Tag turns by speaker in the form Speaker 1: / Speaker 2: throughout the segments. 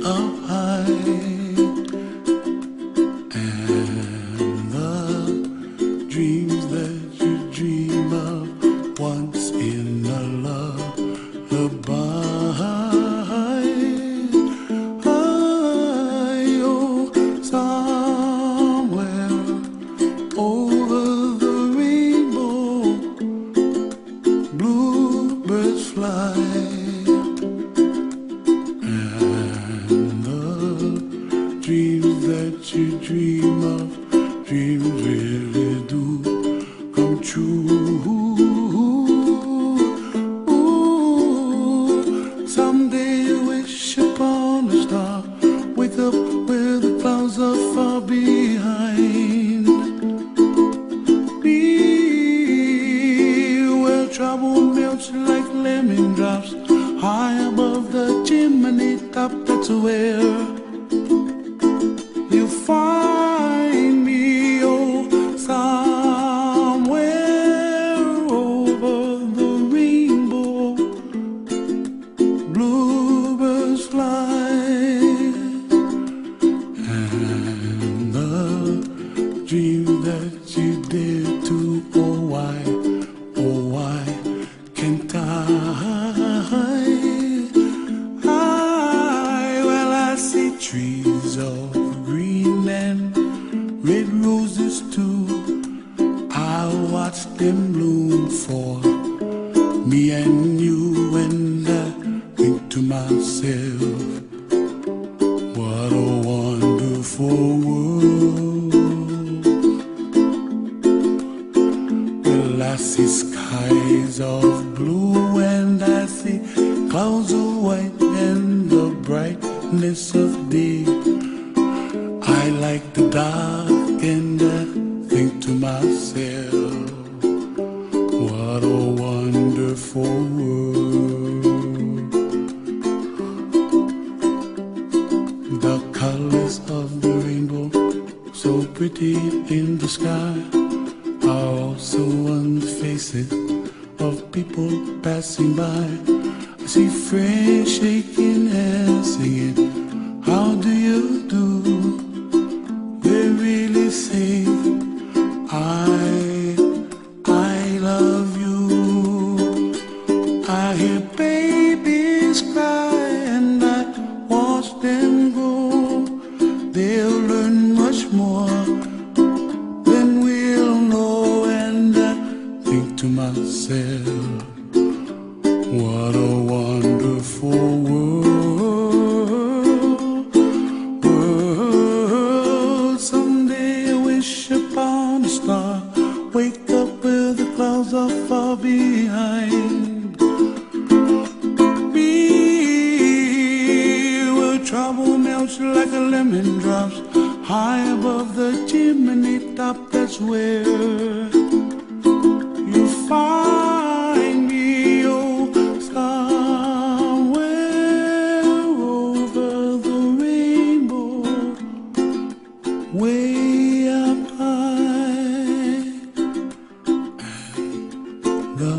Speaker 1: up high, and the dreams that you dream of once in a lullaby. Dreams that you dream of, dreams really do come true. Ooh, someday you wish upon a star, wake up where the clouds are far behind me, where trouble melts like lemon drops, high above the chimney top. That's where you find me, oh, somewhere over the rainbow. Bluebirds fly, and the dream that you dare to, oh why can't I? Well, I see trees of green and red roses too. I watch them bloom for me and you, and I think to myself, what a wonderful world. Well, I see skies of blue and I see clouds of white and the brightness of day. I like the dark and I think to myself, what a wonderful world. The colors of the rainbow, so pretty in the sky, are also on the faces of people passing by. I see friends shaking hands singing, how do you do? They really say, I love you. I hear babies cry and I watch them grow. They'll learn much more than we'll know, and I think to myself, what a wonderful world. Someday I wish upon a star, wake up where the clouds are far behind me, where trouble melts like a lemon drops, high above the chimney top. That's where you find me, oh, somewhere over the rainbow, way up high. And the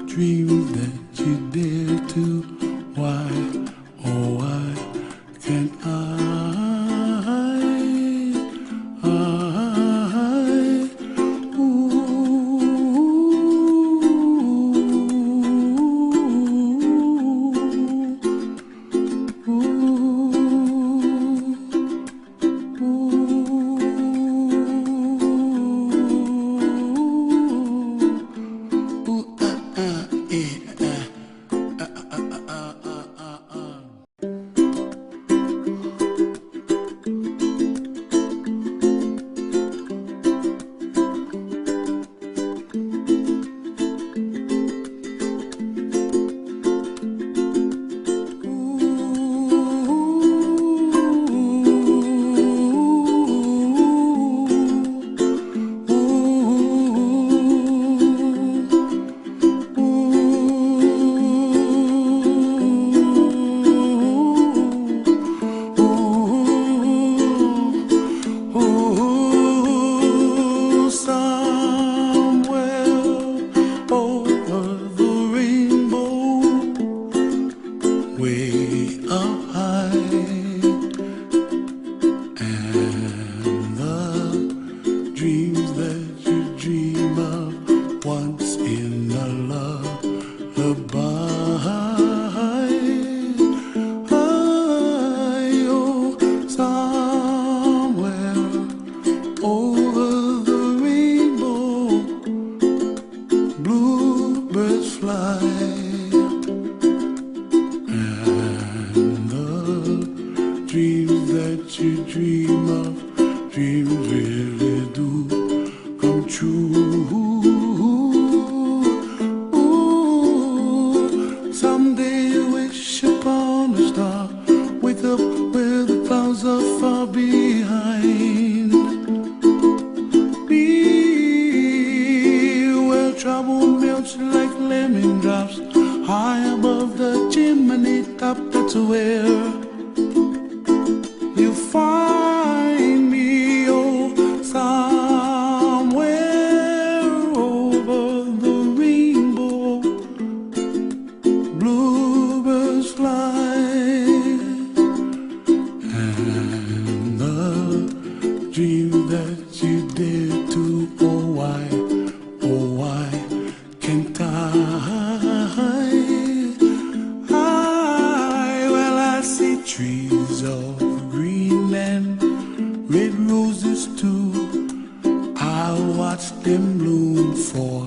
Speaker 1: dreams that you dare to, why, oh why can't I? you dream of, dreams really do come true. Ooh, someday you wish upon a star, wake up where the clouds are far behind. Be where trouble melts like lemon drops, high above the chimney top. That's where you find me, oh, somewhere over the rainbow. Bluebirds fly, and the dream that you dare to, oh why can't I? Well, I see trees of green and red roses too. I watch them bloom for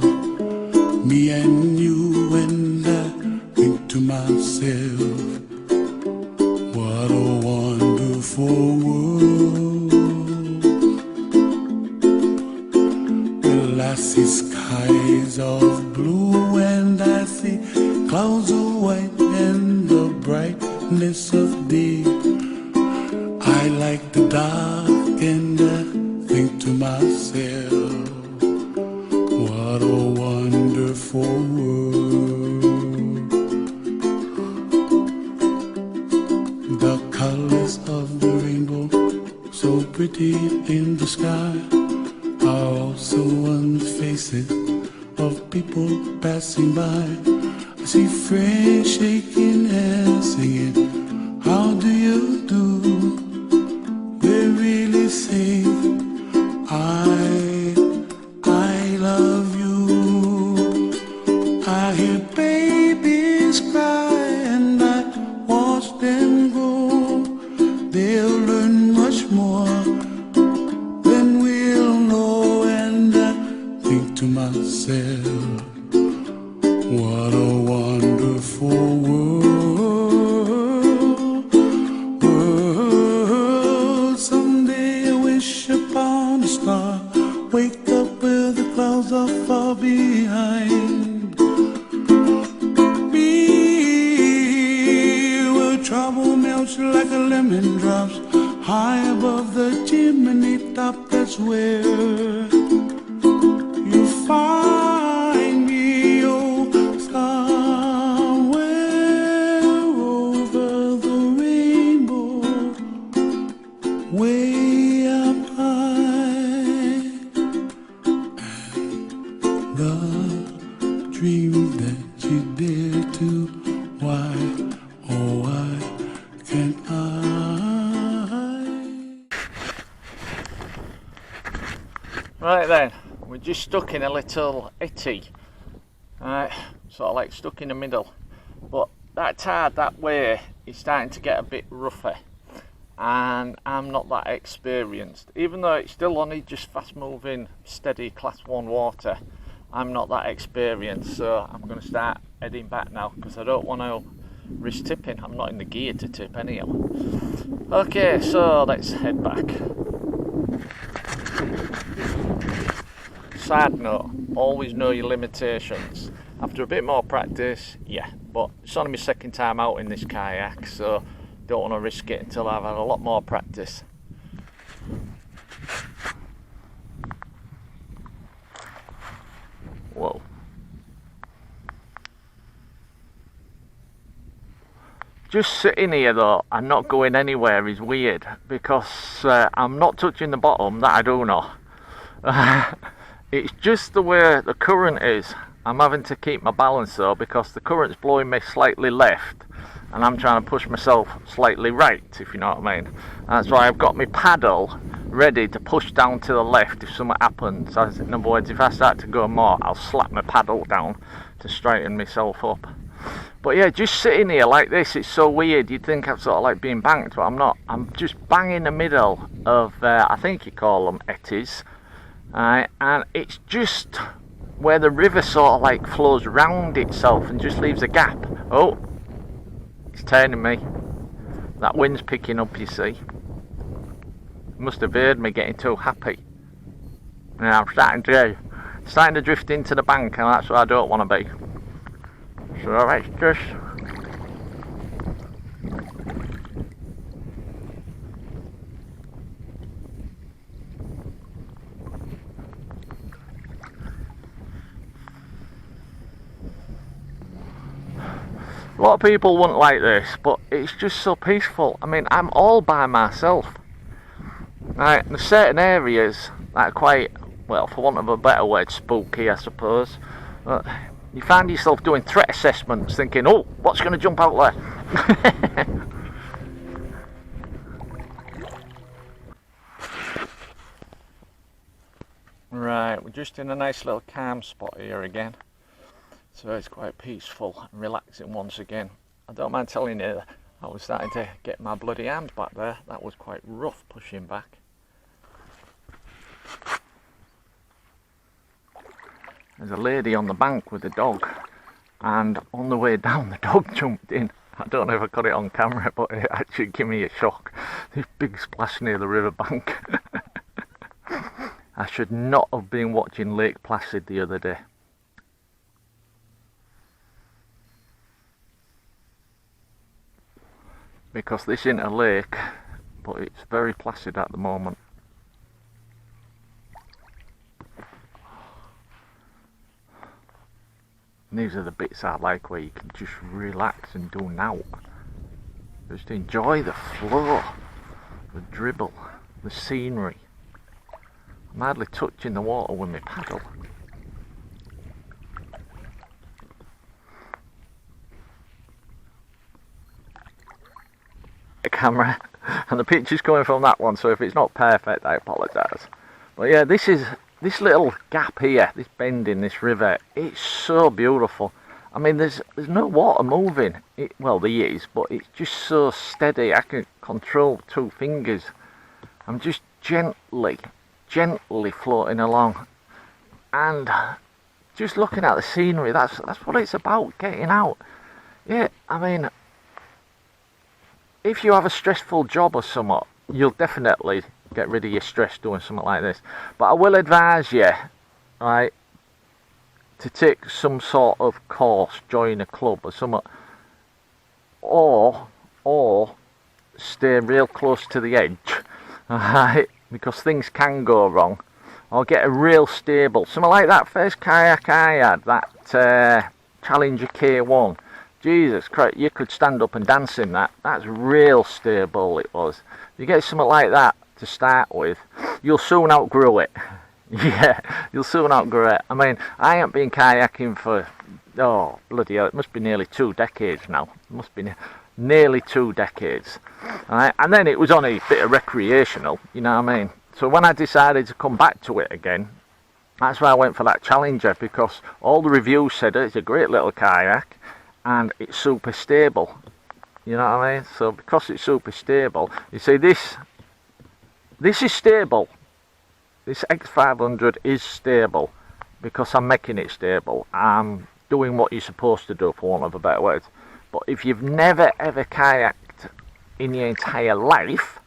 Speaker 1: me and you, and I think to myself, what a wonderful world. Well, I see skies of blue and I see clouds of white and the brightness of day. I like the dark and I think to myself, what a wonderful world. The colors of the rainbow, so pretty in the sky, are also on the faces of people passing by. I see friends shaking hands, singing, how do you do? They really say, I love you. I hear babies cry and I watch them grow. They'll learn much more than we'll know, and I think to myself, what a wonderful world. Someday I wish upon a star, wake up where the clouds are far behind. Be where trouble melts like a lemon drops, high above the chimney top. That's where you find me, oh, somewhere over the rainbow, way up high. And the dream that you dare to, why, oh why can't I?
Speaker 2: Right then, we're just stuck in a little itty, sort of like stuck in the middle, but that tide that way is starting to get a bit rougher, and I'm not that experienced. Even though it's still only just fast moving steady class 1 water, I'm not that experienced, so I'm going to start heading back now because I don't want to risk tipping. I'm not in the gear to tip anyhow. Okay, so let's head back. Side note, always know your limitations. After a bit more practice, yeah, but it's only my second time out in this kayak, so don't want to risk it until I've had a lot more practice. Whoa. Just sitting here though and not going anywhere is weird, because I'm not touching the bottom, that I do know. It's just the way the current is. I'm having to keep my balance though, because the current's blowing me slightly left and I'm trying to push myself slightly right, if you know what I mean. That's why I've got my paddle ready to push down to the left if something happens. In other words, if I start to go more, I'll slap my paddle down to straighten myself up. But yeah, just sitting here like this, it's so weird. You'd think I'm sort of like being banked, but I'm not. I'm just bang in the middle of, I think you call them etties. And it's just where the river sort of like flows round itself and just leaves a gap. Oh, it's turning me. That wind's picking up, you see. Must have heard me getting too happy. And I'm starting to drift into the bank, and that's where I don't want to be. So let's just a lot of people wouldn't like this, but it's just so peaceful. I mean, I'm all by myself. Right, there's certain areas that are quite, well, for want of a better word, spooky, I suppose. You find yourself doing threat assessments, thinking, oh, what's going to jump out there? Right, we're just in a nice little calm spot here again. So it's quite peaceful and relaxing once again. I don't mind telling you, I was starting to get my bloody hand back there. That was quite rough pushing back. There's a lady on the bank with a dog, and on the way down the dog jumped in. I don't know if I got it on camera, but it actually gave me a shock. This big splash near the river bank. I should not have been watching Lake Placid the other day. Because this isn't a lake, but it's very placid at the moment. And these are the bits I like where you can just relax and do now. Just enjoy the flow, the dribble, the scenery. I'm hardly touching the water with my paddle. Camera, and the picture's coming from that one, so if it's not perfect I apologise. But yeah, this little gap here, this bend in this river, it's so beautiful. I mean, there's no water moving. Well, there is, but it's just so steady. I can control 2 fingers. I'm just gently floating along, and just looking at the scenery. That's what it's about, getting out. Yeah, I mean, if you have a stressful job or something, you'll definitely get rid of your stress doing something like this. But I will advise you, right, to take some sort of course, join a club or something, or stay real close to the edge, right, because things can go wrong. Or get a real stable, something like that first kayak I had, that Challenger K1. Jesus Christ, you could stand up and dance in that. That's real stable, it was. If you get something like that to start with, you'll soon outgrow it. Yeah, you'll soon outgrow it. I mean, I haven't been kayaking for, oh, bloody hell, it must be nearly 2 decades now. It must be nearly 2 decades. Right? And then it was only a bit of recreational, you know what I mean? So when I decided to come back to it again, that's why I went for that Challenger, because all the reviews said it's a great little kayak, and it's super stable, you know what I mean? So because it's super stable, you see this is stable. This X500 is stable because I'm making it stable. I'm doing what you're supposed to do, for want of a better word. But if you've never ever kayaked in your entire life,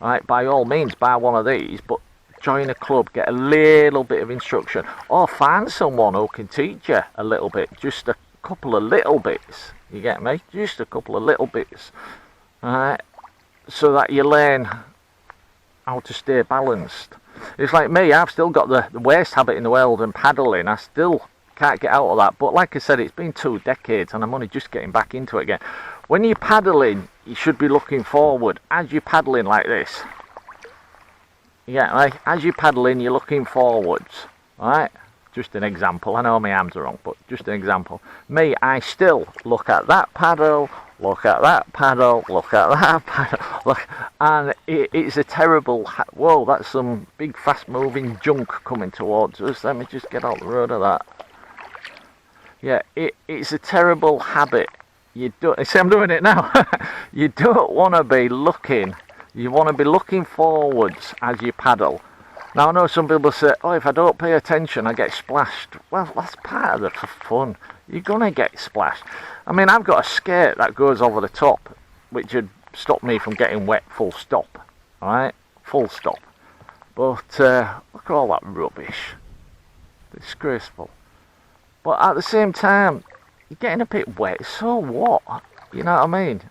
Speaker 2: right, by all means buy one of these, but join a club, get a little bit of instruction, or find someone who can teach you a little bit, just a couple of little bits, you get me? Just a couple of little bits, alright, so that you learn how to stay balanced. It's like me, I've still got the worst habit in the world, and paddling, I still can't get out of that. But like I said, it's been 2 decades and I'm only just getting back into it again. When you're paddling, you should be looking forward. As you're paddling like this, yeah, right, as you're paddling, you're looking forwards, right? Just an example. I know my arms are wrong, but just an example. Me, I still look at that paddle, look at that paddle, look at that paddle, look, and it's a terrible, whoa, that's some big fast moving junk coming towards us. Let me just get out the road of that. Yeah, it's a terrible habit. You don't, see, I'm doing it now. You don't want to be looking, you want to be looking forwards as you paddle. Now I know some people say, oh, if I don't pay attention I get splashed. Well, that's part of the fun. You're gonna get splashed. I mean, I've got a skirt that goes over the top, which would stop me from getting wet full stop, alright? full stop. But look at all that rubbish. Disgraceful. But at the same time, you're getting a bit wet, so what? You know what I mean?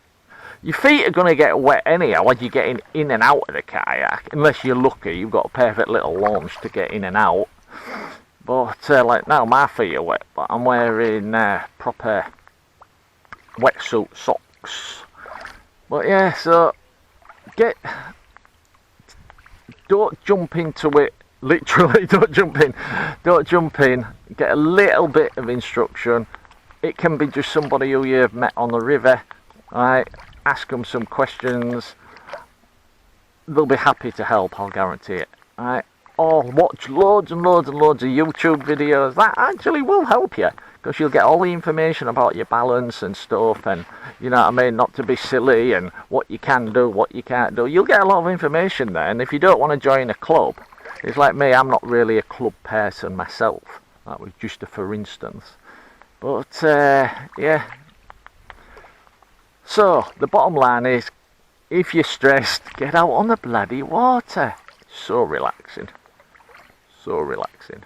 Speaker 2: Your feet are going to get wet anyhow when you're getting in and out of the kayak. Unless you're lucky, you've got a perfect little launch to get in and out. But like now, my feet are wet, but I'm wearing proper wetsuit socks. But yeah, so don't jump into it. Literally, don't jump in. Get a little bit of instruction. It can be just somebody who you've met on the river. Right, ask them some questions. They'll be happy to help, I'll guarantee it. Right, or watch loads and loads and loads of YouTube videos. That actually will help you, because you'll get all the information about your balance and stuff, and you know what I mean, not to be silly, and what you can do, what you can't do. You'll get a lot of information there. And if you don't want to join a club, it's like me, I'm not really a club person myself. That was just a for instance. But yeah. So the bottom line is, if you're stressed, get out on the bloody water. So relaxing. So relaxing.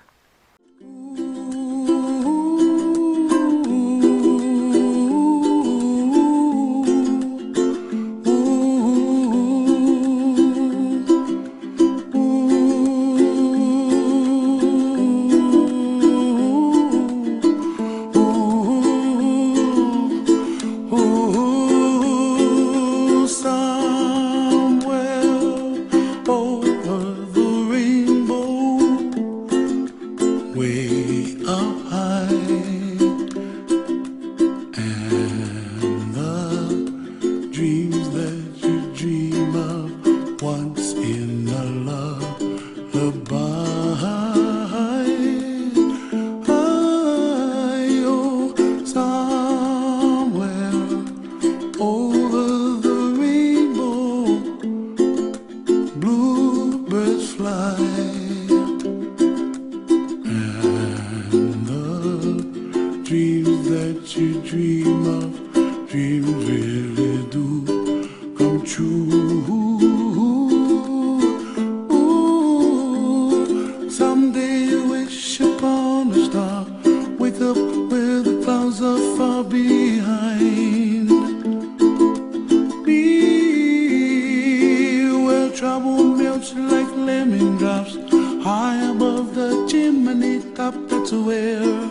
Speaker 1: Dreams that you dream of, dreams really do come true. Ooh, someday you wish upon a star, wake up where the clouds are far behind. Be where trouble melts like lemon drops, high above the chimney top. That's where